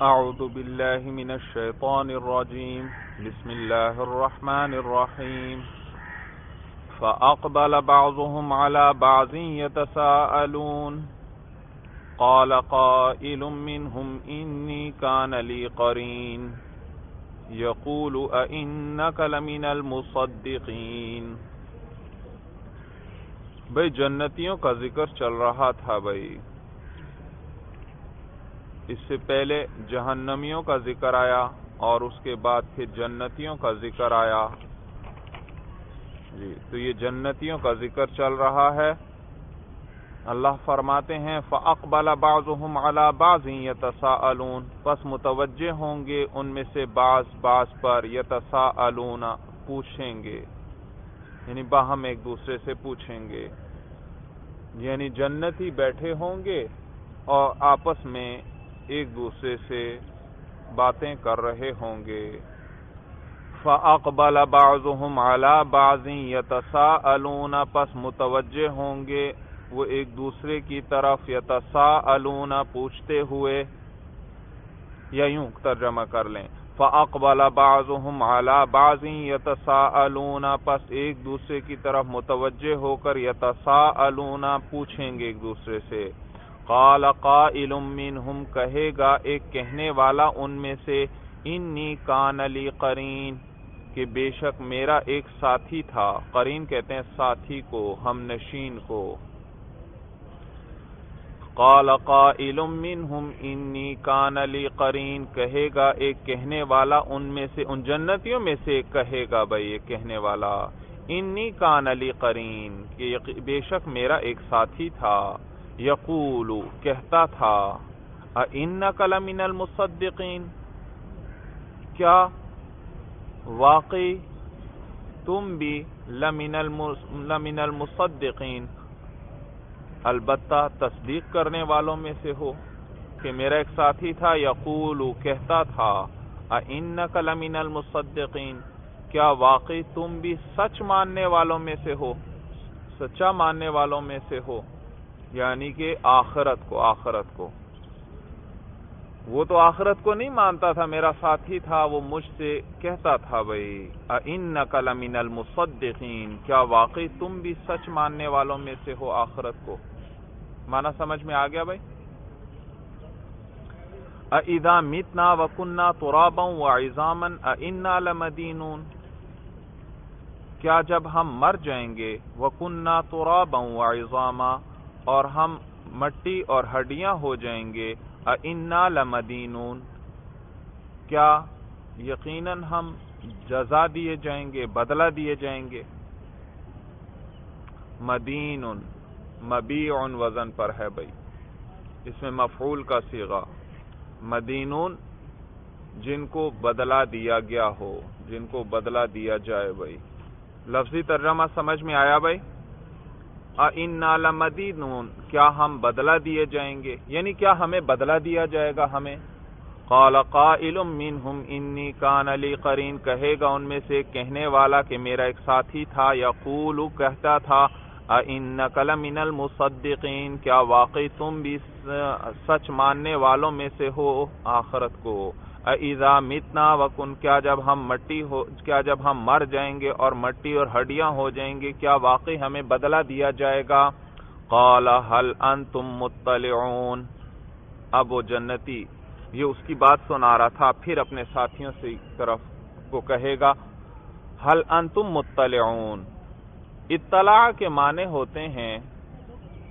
اعوذ باللہ من الشیطان الرجیم بسم اللہ الرحمن الرحیم فأقبل بعضهم على بعض يتساءلون قال قائل منهم إني كان لي قرين يقول أئنك لمن المصدقين۔ بھئی جنتیوں کا ذکر چل رہا تھا بھئی، اس سے پہلے جہنمیوں کا ذکر آیا اور اس کے بعد پھر جنتیوں کا ذکر آیا جی، تو یہ جنتیوں کا ذکر چل رہا ہے۔ اللہ فرماتے ہیں فَأَقْبَلَ بَعْضُهُمْ عَلَى بَعْضٍ يَتَسَاءَلُونَ، پس متوجہ ہوں گے ان میں سے بعض پر، یتساءلون پوچھیں گے، یعنی باہم ایک دوسرے سے پوچھیں گے، یعنی جنتی بیٹھے ہوں گے اور آپس میں ایک دوسرے سے باتیں کر رہے ہوں گے۔ فَأَقْبَلَ بَعْضُهُمْ عَلَى بَعْضٍ يَتَسَاءَلُونَ، پس متوجہ ہوں گے وہ ایک دوسرے کی طرف، یتساءلون پوچھتے ہوئے، یا یوں ترجمہ کر لیں فَأَقْبَلَ بَعْضُهُمْ عَلَى بَعْضٍ يَتَسَاءَلُونَ، پس ایک دوسرے کی طرف متوجہ ہو کر یتساءلون پوچھیں گے ایک دوسرے سے۔ قال قائل منہم، کہے گا ایک کہنے والا ان میں سے، انی کان لی قرین، کہ بے شک میرا ایک ساتھی تھا۔ قرین کہتے ہیں ساتھی کو، ہم نشین کو۔ قال قائل منہم انی کان لی قرین، کہے گا ایک کہنے والا ان میں سے، ان جنتیوں میں سے ایک کہے گا بھائی ایک کہنے والا، انی کان لی قرین، کہ بے شک میرا ایک ساتھی تھا، یقول کہتا تھا، اِنَّكَ لَمِنَ الْمُصَدِّقِينَ، کیا واقعی تم بھی لَمِنَ الْمُصَدِّقِينَ، البتہ تصدیق کرنے والوں میں سے ہو، کہ میرا ایک ساتھی تھا، یقول کہتا تھا، اِنَّكَ لَمِنَ الْمُصَدِّقِينَ، کیا واقعی تم بھی سچ ماننے والوں میں سے ہو، سچا ماننے والوں میں سے ہو، یعنی کہ آخرت کو وہ تو آخرت کو نہیں مانتا تھا، میرا ساتھی تھا، وہ مجھ سے کہتا تھا بھئی اِنَّكَ لَمِنَ الْمُصَدِّقِينَ، کیا واقعی تم بھی سچ ماننے والوں میں سے ہو آخرت کو۔ معنی سمجھ میں آ گیا بھئی؟ اَإِذَا مِتْنَا وَكُنَّا تُرَابًا وَعِظَامًا اَإِنَّا لَمَدِينُونَ، کیا جب ہم مر جائیں گے، وَكُنَّا تُرَابًا وَعِظَامًا، اور ہم مٹی اور ہڈیاں ہو جائیں گے، اِنَّا لَمَدِينُونَ، کیا یقیناً ہم جزا دیے جائیں گے، بدلہ دیے جائیں گے۔ مدین مبیع وزن پر ہے بھئی، اس میں مفعول کا صیغہ، مدینون جن کو بدلہ دیا گیا ہو، جن کو بدلہ دیا جائے بھئی۔ لفظی ترجمہ سمجھ میں آیا بھئی؟ اِنَّا لَمَدِينُونَ، کیا ہم بدلہ دیے جائیں گے، یعنی کیا ہمیں بدلہ دیا جائے گا ہمیں۔ قال قائل منہم انی کان لی قرین، کہے گا ان میں سے ایک کہنے والا کہ میرا ایک ساتھی تھا، یقول کہتا تھا، اِنَّكَ لَمِنَ الْمُصَدِّقِينَ، کیا واقعی تم بھی سچ ماننے والوں میں سے ہو آخرت کو۔ اِذَا مِتْنَا وَكُنَّا، کیا جب ہم مر جائیں گے اور مٹی اور ہڈیاں ہو جائیں گے، کیا واقعی ہمیں بدلہ دیا جائے گا۔ قَالَ هَلْ أَنْتُمْ مُطَّلِعُونَ، اب وہ جنتی یہ اس کی بات سنا رہا تھا، پھر اپنے ساتھیوں سے طرف کو کہے گا، هَلْ أَنْتُمْ مُطَّلِعُونَ، اطلاع کے معنی ہوتے ہیں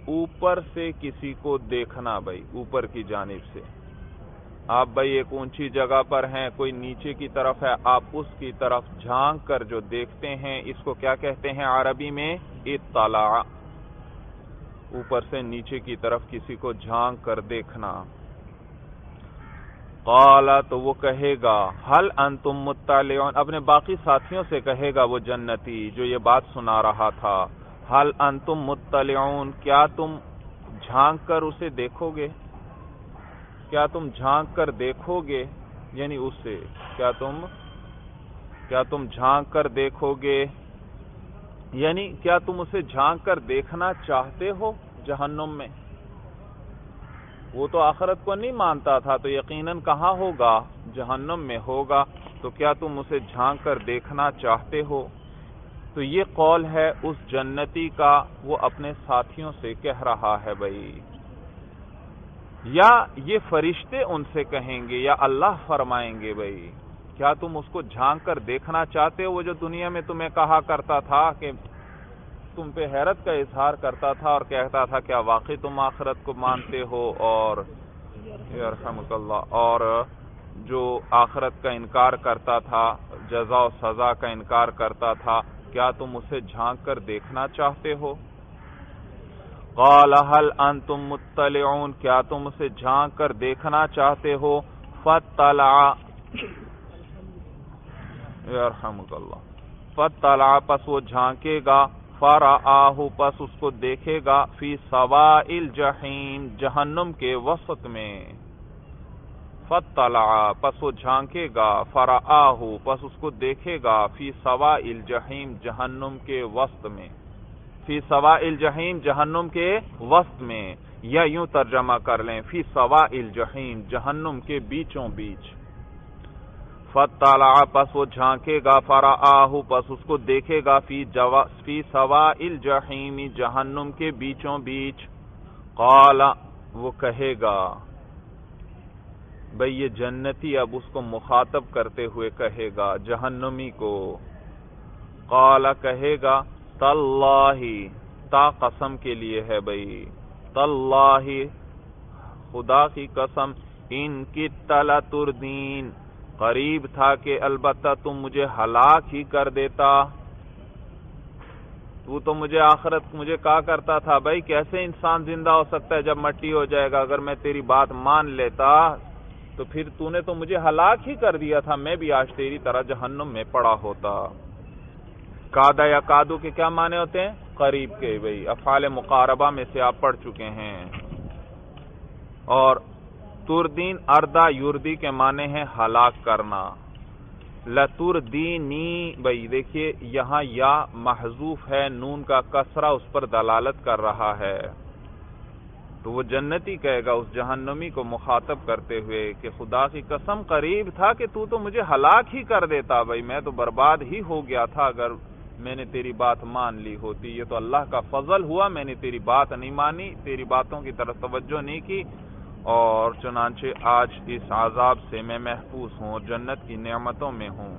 اوپر سے کسی کو دیکھنا بھائی، اوپر کی جانب سے۔ آپ بھائی ایک اونچی جگہ پر ہیں، کوئی نیچے کی طرف ہے، آپ اس کی طرف جھانک کر جو دیکھتے ہیں، اس کو کیا کہتے ہیں عربی میں؟ اطلاع، اوپر سے نیچے کی طرف کسی کو جھانک کر دیکھنا۔ قال، تو وہ کہے گا، هل انتم مطلعون، اپنے باقی ساتھیوں سے کہے گا وہ جنتی جو یہ بات سنا رہا تھا، هل انتم مطلعون، کیا تم جھانک کر اسے دیکھو گے، کیا تم جھانک کر دیکھو گے، یعنی اس سے کیا تم جھانک کر دیکھو گے، یعنی کیا تم اسے جھانک کر دیکھنا چاہتے ہو جہنم میں۔ وہ تو آخرت کو نہیں مانتا تھا، تو یقیناً کہاں ہوگا؟ جہنم میں ہوگا، تو کیا تم اسے جھانک کر دیکھنا چاہتے ہو؟ تو یہ قول ہے اس جنتی کا، وہ اپنے ساتھیوں سے کہہ رہا ہے بھائی، یا یہ فرشتے ان سے کہیں گے یا اللہ فرمائیں گے بھائی، کیا تم اس کو جھانک کر دیکھنا چاہتے ہو؟ وہ جو دنیا میں تمہیں کہا کرتا تھا، کہ تم پہ حیرت کا اظہار کرتا تھا اور کہتا تھا کیا واقعی تم آخرت کو مانتے ہو، اور یرحمک اللہ، اور جو آخرت کا انکار کرتا تھا، جزا و سزا کا انکار کرتا تھا، کیا تم اسے جھانک کر دیکھنا چاہتے ہو؟ قال هل انتم مطلعون، کیا تم اسے جھانک کر دیکھنا چاہتے ہو؟ فطلع، یرحمک اللہ، فطلع، پس وہ جھانکے گا، فرآہ، پس اس کو دیکھے گا، فی سواء الجحیم، جہنم کے وسط میں، فطلع، پس وہ جھانکے گا، فرآہ، پس اس کو دیکھے گا، فی سواء الجحیم، جہنم کے وسط میں، فی سواء الجحیم، جہنم کے وسط میں، یا یوں ترجمہ کر لیں فی سواء الجحیم، جہنم کے بیچوں بیچ، فطلع، پس وہ جھانکے گا، فرآہ، پس اس کو دیکھے گا، فی سواء الجحیم، جہنم کے بیچوں بیچ، قال، وہ کہے گا، بھئی یہ جنتی اب اس کو مخاطب کرتے ہوئے کہے گا جہنمی کو، قال، کہے گا، تاللہ، تا قسم کے لیے ہے بھئی، تاللہ، خدا کی قسم، ان کدت لتردین، قریب تھا کہ البتہ تم مجھے ہلاک ہی کر دیتا، تو مجھے آخرت مجھے کہا کرتا تھا بھائی کیسے انسان زندہ ہو سکتا ہے جب مٹی ہو جائے گا، اگر میں تیری بات مان لیتا تو پھر تو نے تو مجھے ہلاک ہی کر دیا تھا، میں بھی آج تیری طرح جہنم میں پڑا ہوتا۔ کادا یا کادو کے کیا معنی ہوتے ہیں؟ قریب کے بھئی، افعال مقاربہ میں سے آپ پڑھ چکے ہیں، اور تردین اردہ یردی کے معنی ہیں ہلاک کرنا، لتردینی، بھئی دیکھیے یہاں یا محذوف ہے، نون کا کسرہ اس پر دلالت کر رہا ہے، تو وہ جنتی کہے گا اس جہنمی کو مخاطب کرتے ہوئے کہ خدا کی قسم قریب تھا کہ تو مجھے ہلاک ہی کر دیتا، بھئی میں تو برباد ہی ہو گیا تھا اگر میں نے تیری بات مان لی ہوتی، یہ تو اللہ کا فضل ہوا، میں نے تیری بات نہیں مانی، تیری باتوں کی طرف توجہ نہیں کی، اور چنانچہ آج اس عذاب سے میں محفوظ ہوں اور جنت کی نعمتوں میں ہوں۔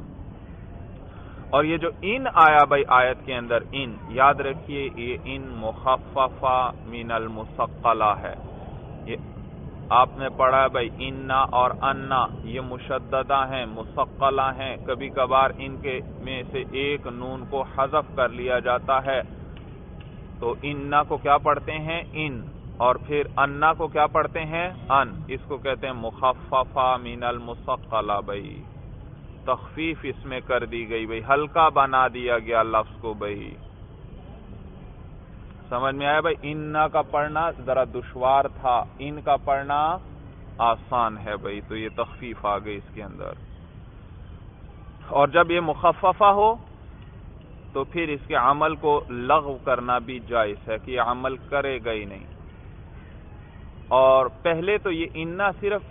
اور یہ جو ان آیا بھائی آیت کے اندر، ان یاد رکھیے یہ ان مخففہ من المثقلہ ہے، یہ آپ نے پڑھا بھائی انا اور انا یہ مشددہ ہیں، مثقلہ ہیں، کبھی کبھار ان کے میں سے ایک نون کو حذف کر لیا جاتا ہے، تو انا کو کیا پڑھتے ہیں؟ ان، اور پھر انا کو کیا پڑھتے ہیں؟ ان، اس کو کہتے ہیں مخففہ من المثقلہ، بھائی تخفیف اس میں کر دی گئی، بھئی ہلکا بنا دیا گیا لفظ کو، بھئی سمجھ میں آیا بھئی؟ اننا کا پڑھنا ذرا دشوار تھا، ان کا پڑھنا آسان ہے بھئی، تو یہ تخفیف آ گئی اس کے اندر، اور جب یہ مخففہ ہو تو پھر اس کے عمل کو لغو کرنا بھی جائز ہے کہ یہ عمل کرے گا ہی نہیں، اور پہلے تو یہ اننا صرف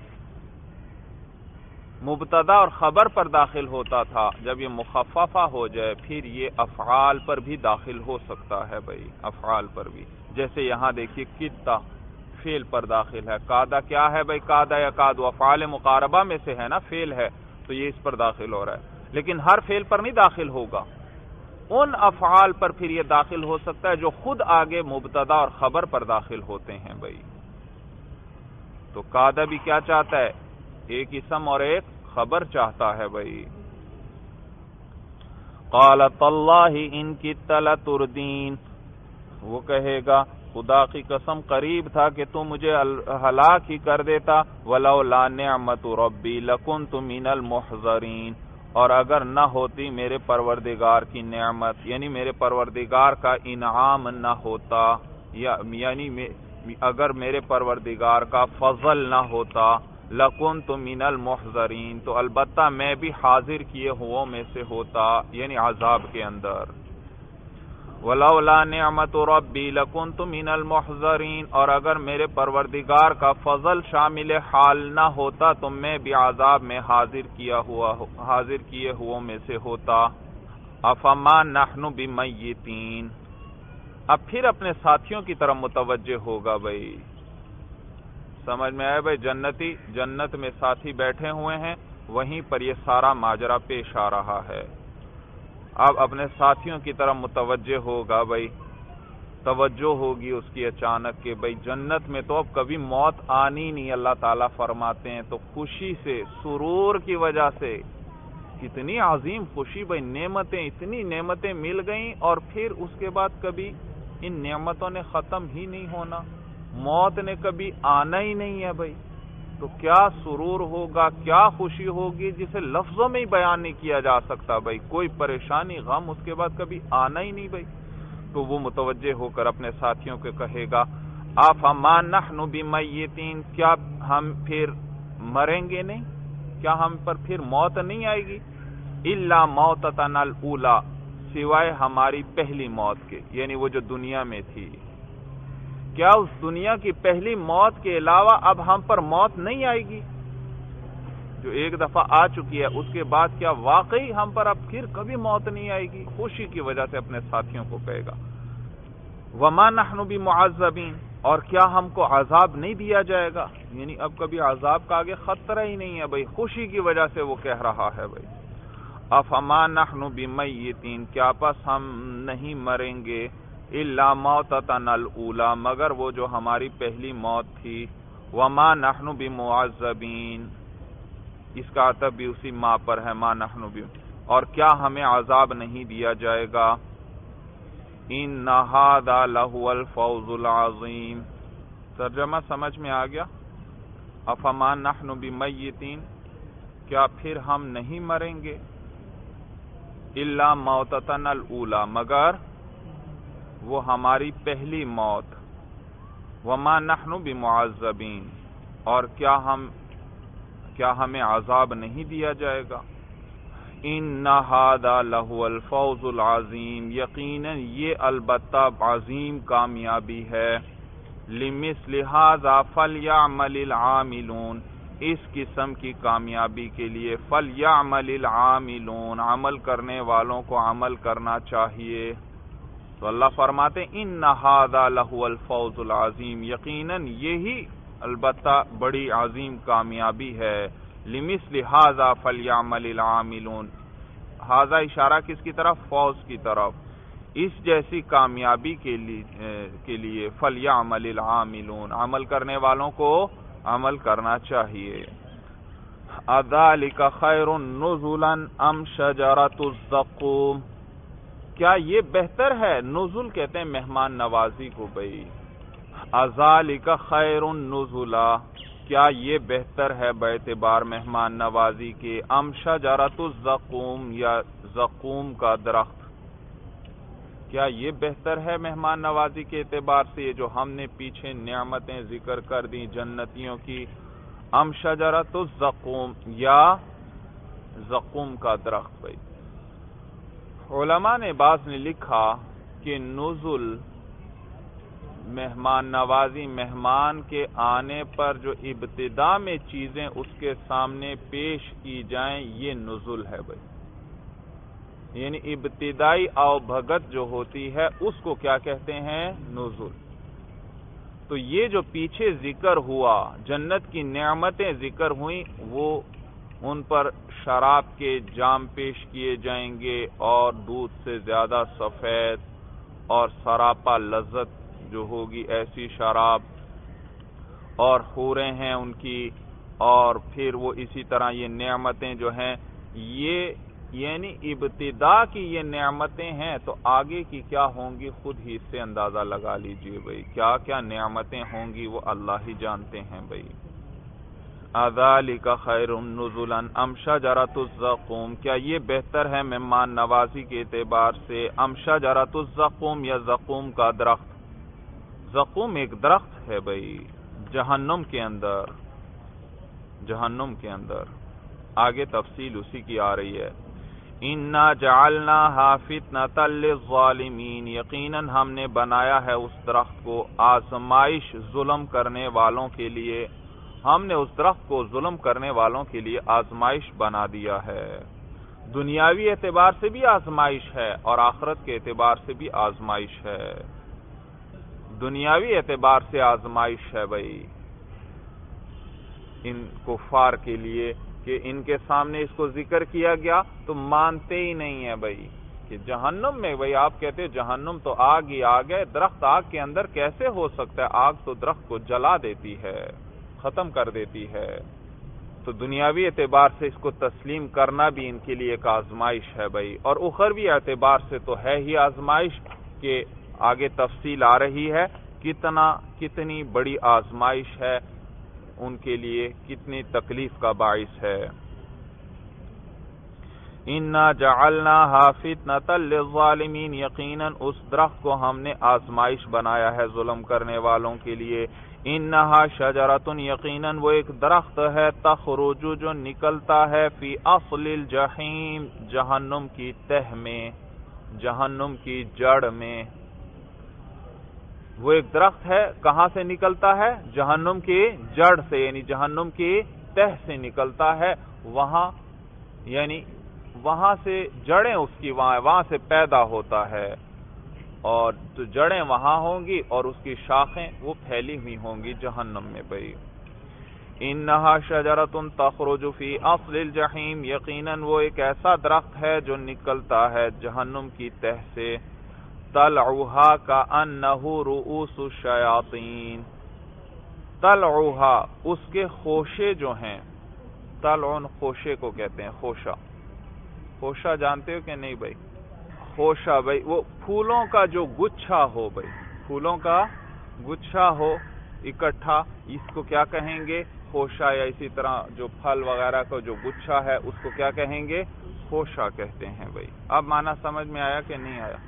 مبتدا اور خبر پر داخل ہوتا تھا، جب یہ مخففہ ہو جائے پھر یہ افعال پر بھی داخل ہو سکتا ہے بھئی، افعال پر بھی، جیسے یہاں دیکھیے کتا فعل پر داخل ہے، کادا کیا ہے بھئی؟ کادا یا کادو افعال مقاربہ میں سے ہے نا، فعل ہے، تو یہ اس پر داخل ہو رہا ہے، لیکن ہر فعل پر نہیں داخل ہوگا، ان افعال پر پھر یہ داخل ہو سکتا ہے جو خود آگے مبتدا اور خبر پر داخل ہوتے ہیں بھئی۔ تو کادا بھی کیا چاہتا ہے؟ ایک اسم اور ایک خبر چاہتا ہے بھئی۔ قال تاللہ ان کدت لتردین، وہ کہے گا خدا کی قسم قریب تھا کہ تم مجھے ہلاک ہی کر دیتا، ولولا نعمت ربی لکنت من المحضرین، اور اگر نہ ہوتی میرے پروردگار کی نعمت، یعنی میرے پروردگار کا انعام نہ ہوتا، یعنی اگر میرے پروردگار کا فضل نہ ہوتا، لکنت من المحضرین، تو البتہ میں بھی حاضر کیے ہوں میں سے ہوتا، یعنی عذاب کے اندر۔ وَلَوْلَا نِعْمَةُ رَبِّي لَكُنْتُ مِنَ الْمُحْضَرِينَ، اور اگر میرے پروردگار کا فضل شامل حال نہ ہوتا تو میں بھی عذاب میں حاضر کیے ہوا میں سے ہوتا۔ أَفَمَا نَحْنُ بِمَيِّتِينَ، اب پھر اپنے ساتھیوں کی طرف متوجہ ہوگا بھائی، سمجھ میں آئے بھائی، جنتی جنت میں ساتھی بیٹھے ہوئے ہیں، وہیں پر یہ سارا ماجرا پیش آ رہا ہے۔ اب اپنے ساتھیوں کی طرف متوجہ ہوگا بھائی، توجہ ہوگی اس کی اچانک کہ بھائی جنت میں تو اب کبھی موت آنی نہیں، اللہ تعالیٰ فرماتے ہیں، تو خوشی سے، سرور کی وجہ سے، اتنی عظیم خوشی بھائی، نعمتیں، اتنی نعمتیں مل گئیں اور پھر اس کے بعد کبھی ان نعمتوں نے ختم ہی نہیں ہونا، موت نے کبھی آنا ہی نہیں ہے بھائی، تو کیا سرور ہوگا، کیا خوشی ہوگی جسے لفظوں میں ہی بیان نہیں کیا جا سکتا بھائی، کوئی پریشانی غم اس کے بعد کبھی آنا ہی نہیں بھائی۔ تو وہ متوجہ ہو کر اپنے ساتھیوں کو کہے گا أَفَمَا نَحْنُ بِمَيِّتِينَ، کیا ہم پھر مریں گے نہیں، کیا ہم پر پھر موت نہیں آئے گی، إِلَّا مَوْتَتَنَا الْأُولَى، سوائے ہماری پہلی موت کے، یعنی وہ جو دنیا میں تھی، کیا اس دنیا کی پہلی موت کے علاوہ اب ہم پر موت نہیں آئے گی جو ایک دفعہ آ چکی ہے، اس کے بعد کیا واقعی ہم پر اب پھر کبھی موت نہیں آئے گی؟ خوشی کی وجہ سے اپنے ساتھیوں کو کہے گا وَمَا نَحْنُ بِمُعَذَّبِينَ، اور کیا ہم کو عذاب نہیں دیا جائے گا، یعنی اب کبھی عذاب کا آگے خطرہ ہی نہیں ہے بھائی، خوشی کی وجہ سے وہ کہہ رہا ہے بھائی۔ أَفَمَا نَحْنُ بِمَيِّتِينَ، کیا پس ہم نہیں مریں گے، إِلَّا مَوْتَتَنَا الْأُولَى، مگر وہ جو ہماری پہلی موت تھی، وَمَا نَحْنُ بِمُعَذَّبِينَ، اس کا عطف بھی اسی ما پر ہے، ما نحن بھی، اور کیا ہمیں عذاب نہیں دیا جائے گا۔ إِنَّ هَذَا لَهُوَ الْفَوْزُ الْعَظِيمُ، ترجمہ سمجھ میں آ گیا؟ أَفَمَا نَحْنُ بِمَيِّتِينَ، کیا پھر ہم نہیں مریں گے، إِلَّا مَوْتَتَنَا الْأُولَى، مگر وہ ہماری پہلی موت، وَمَا نَحْنُ بِمُعَذَّبِينَ، اور کیا ہمیں عذاب نہیں دیا جائے گا۔ إِنَّ هَذَا لَهُوَ الْفَوْزُ الْعَظِيمُ، یقیناً یہ البتہ عظیم کامیابی ہے۔ لِمِثْلِ هَذَا فَلْيَعْمَلِ الْعَامِلُونَ، اس قسم کی کامیابی کے لیے فَلْيَعْمَلِ الْعَامِلُونَ، عمل کرنے والوں کو عمل کرنا چاہیے۔ تو اللہ فرماتے ہیں إِنَّ هَذَا لَهُوَ الْفَوْزُ الْعَظِيمُ، یقیناً یہی البتہ بڑی عظیم کامیابی ہے۔ لِمِثْلِ هَذَا فَلْيَعْمَلِ الْعَامِلُونَ، ہذا اشارہ کس کی طرف؟ فوز کی طرف، اس جیسی کامیابی کے لیے فَلْيَعْمَلِ الْعَامِلُونَ، عمل کرنے والوں کو عمل کرنا چاہیے۔ أَذَلِكَ خَيْرٌ نُزُلًا أَمْ شَجَرَةُ الزَّقُّومِ، کیا یہ بہتر ہے، نزل کہتے ہیں مہمان نوازی کو بھائی، أَذَلِكَ خَيْرٌ نُزُلًا، کیا یہ بہتر ہے باعتبار مہمان نوازی کے، أَمْ شَجَرَةُ الزَّقُّومِ، یا زقوم کا درخت، کیا یہ بہتر ہے مہمان نوازی کے اعتبار سے، یہ جو ہم نے پیچھے نعمتیں ذکر کر دیں جنتیوں کی، أَمْ شَجَرَةُ الزَّقُّومِ، یا زقوم کا درخت بھائی۔ علماء نے بعض نے لکھا کہ نزل مہمان نوازی، مہمان کے آنے پر جو ابتدا میں چیزیں اس کے سامنے پیش کی جائیں، یہ نزل ہے بھائی، یعنی ابتدائی آؤ بھگت جو ہوتی ہے اس کو کیا کہتے ہیں؟ نزل۔ تو یہ جو پیچھے ذکر ہوا، جنت کی نعمتیں ذکر ہوئیں، وہ ان پر شراب کے جام پیش کیے جائیں گے اور دودھ سے زیادہ سفید اور سراپا لذت جو ہوگی ایسی شراب، اور حوریں ہیں ان کی، اور پھر وہ اسی طرح یہ نعمتیں جو ہیں، یہ یعنی ابتدا کی یہ نعمتیں ہیں، تو آگے کی کیا ہوں گی خود ہی اس سے اندازہ لگا لیجئے بھائی، کیا کیا نعمتیں ہوں گی وہ اللہ ہی جانتے ہیں بھائی۔ أَذَلِكَ خَيْرٌ نُزُلًا أَمْ شَجَرَةُ الزَّقُّومِ، کیا یہ بہتر ہے مہمان نوازی کے اعتبار سے، أَمْ شَجَرَةُ الزَّقُّومِ، یا زقوم کا درخت۔ زقوم ایک درخت ہے بھائی جہنم کے اندر، آگے تفصیل اسی کی آ رہی ہے۔ انا جعلناها فتنة للظالمین، یقیناً ہم نے بنایا ہے اس درخت کو آزمائش ظلم کرنے والوں کے لیے، ہم نے اس درخت کو ظلم کرنے والوں کے لیے آزمائش بنا دیا ہے۔ دنیاوی اعتبار سے بھی آزمائش ہے اور آخرت کے اعتبار سے بھی آزمائش ہے۔ دنیاوی اعتبار سے آزمائش ہے بھائی ان کفار کے لیے کہ ان کے سامنے اس کو ذکر کیا گیا تو مانتے ہی نہیں ہیں بھائی کہ جہنم میں، بھائی آپ کہتے ہیں جہنم تو آگ ہی آگ ہے، درخت آگ کے اندر کیسے ہو سکتا ہے؟ آگ تو درخت کو جلا دیتی ہے، ختم کر دیتی ہے۔ تو دنیاوی اعتبار سے اس کو تسلیم کرنا بھی ان کے لیے ایک آزمائش ہے بھائی، اور اخروی اعتبار سے تو ہے ہی آزمائش کہ آگے تفصیل آ رہی ہے کتنی بڑی آزمائش ہے ان کے لیے، کتنی تکلیف کا باعث ہے۔ انا جعلناها فتنة للظالمین، یقیناً اس درخت کو ہم نے آزمائش بنایا ہے ظلم کرنے والوں کے لیے۔ انہا شجرۃ، یقیناً وہ ایک درخت ہے، تخرج جو نکلتا ہے، فی اصل الجحیم، جہنم کی تہ میں، جہنم کی جڑ میں۔ وہ ایک درخت ہے، کہاں سے نکلتا ہے؟ جہنم کی جڑ سے، یعنی جہنم کی تہ سے نکلتا ہے، وہاں یعنی وہاں سے جڑیں اس کی وہاں سے پیدا ہوتا ہے، اور تو جڑیں وہاں ہوں گی اور اس کی شاخیں وہ پھیلی ہوئی ہوں گی جہنم میں بھائی۔ انہا شجرۃ تخرج فی اصل الجحیم، یقیناً وہ ایک ایسا درخت ہے جو نکلتا ہے جہنم کی تہ سے، طلعھا کأنہ رؤوس الشیاطین، طلعھا اس کے خوشے جو ہیں، طلع خوشے کو کہتے ہیں، خوشہ، خوشہ جانتے ہو کہ نہیں بھائی؟ خوشہ بھائی وہ پھولوں کا جو گچھا ہو بھائی، پھولوں کا گچھا ہو اکٹھا، اس کو کیا کہیں گے؟ خوشہ، یا اسی طرح جو پھل وغیرہ کا جو گچھا ہے اس کو کیا کہیں گے؟ خوشہ کہتے ہیں بھائی۔ اب معنی سمجھ میں آیا کہ نہیں آیا؟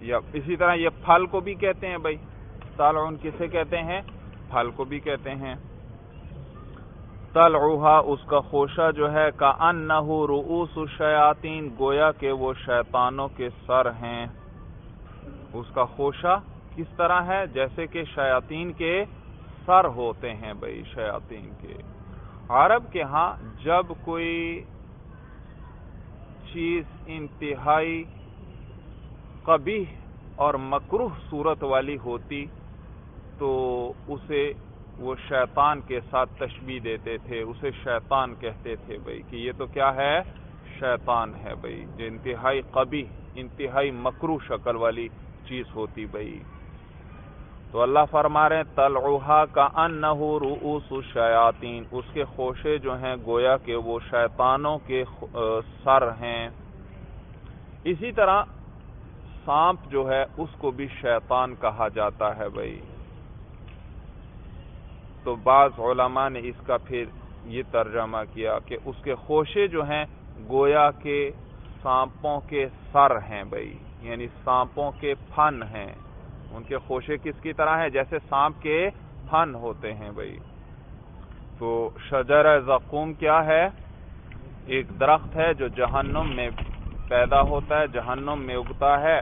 یا اسی طرح یہ پھل کو بھی کہتے ہیں بھائی، طلعن کسے کہتے ہیں؟ پھل کو بھی کہتے ہیں۔ طلعھا اس کا خوشہ جو ہے، کأنہ رؤوس الشیاطین، گویا کہ وہ شیطانوں کے سر ہیں۔ اس کا خوشہ کس طرح ہے؟ جیسے کہ شیاطین کے سر ہوتے ہیں بھائی، شیاطین کے۔ عرب کے ہاں جب کوئی چیز انتہائی قبیح اور مکروہ صورت والی ہوتی تو اسے وہ شیطان کے ساتھ تشبیہ دیتے تھے، اسے شیطان کہتے تھے بھائی کہ یہ تو کیا ہے؟ شیطان ہے بھائی، جو انتہائی قبیح، انتہائی مکروہ شکل والی چیز ہوتی بھائی۔ تو اللہ فرما رہے ہیں طلعھا کأنہ رؤوس الشیاطین، اس کے خوشے جو ہیں گویا کہ وہ شیطانوں کے سر ہیں۔ اسی طرح سانپ جو ہے اس کو بھی شیطان کہا جاتا ہے بھائی۔ تو بعض علماء نے اس کا پھر یہ ترجمہ کیا کہ اس کے خوشے جو ہیں گویا کہ سانپوں کے سر ہیں بھائی، یعنی سانپوں کے پھن ہیں، ان کے خوشے کس کی طرح ہیں؟ جیسے سانپ کے پھن ہوتے ہیں بھائی۔ تو شجر زقوم کیا ہے؟ ایک درخت ہے جو جہنم میں پیدا ہوتا ہے، جہنم میں اگتا ہے،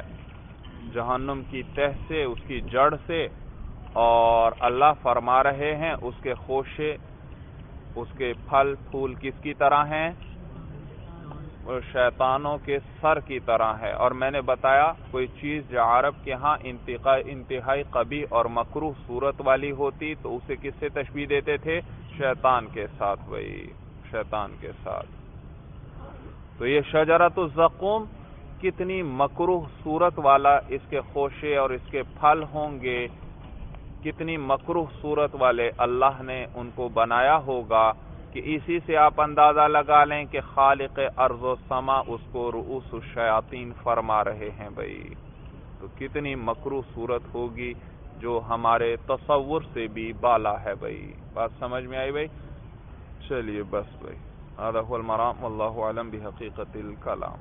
جہنم کی تہ سے، اس کی جڑ سے، اور اللہ فرما رہے ہیں اس کے خوشے، اس کے پھل پھول کس کی طرح ہیں؟ شیطانوں کے سر کی طرح ہے۔ اور میں نے بتایا کوئی چیز جو عرب کے ہاں انتہائی قبیح اور مکروہ صورت والی ہوتی تو اسے کس سے تشبیہ دیتے تھے؟ شیطان کے ساتھ بھائی، شیطان کے ساتھ۔ تو یہ شجرۃ الزقوم کتنی مکروہ صورت والا اس کے خوشے اور اس کے پھل ہوں گے، کتنی مکروہ صورت والے اللہ نے ان کو بنایا ہوگا کہ اسی سے آپ اندازہ لگا لیں کہ خالق ارض و سما اس کو رؤوس الشیاطین فرما رہے ہیں بھائی۔ تو کتنی مکروہ صورت ہوگی جو ہمارے تصور سے بھی بالا ہے بھائی۔ بات سمجھ میں آئی بھائی؟ چلیے بس بھائی، هذا هو المرام واللہ اعلم بحقیقت الکلام۔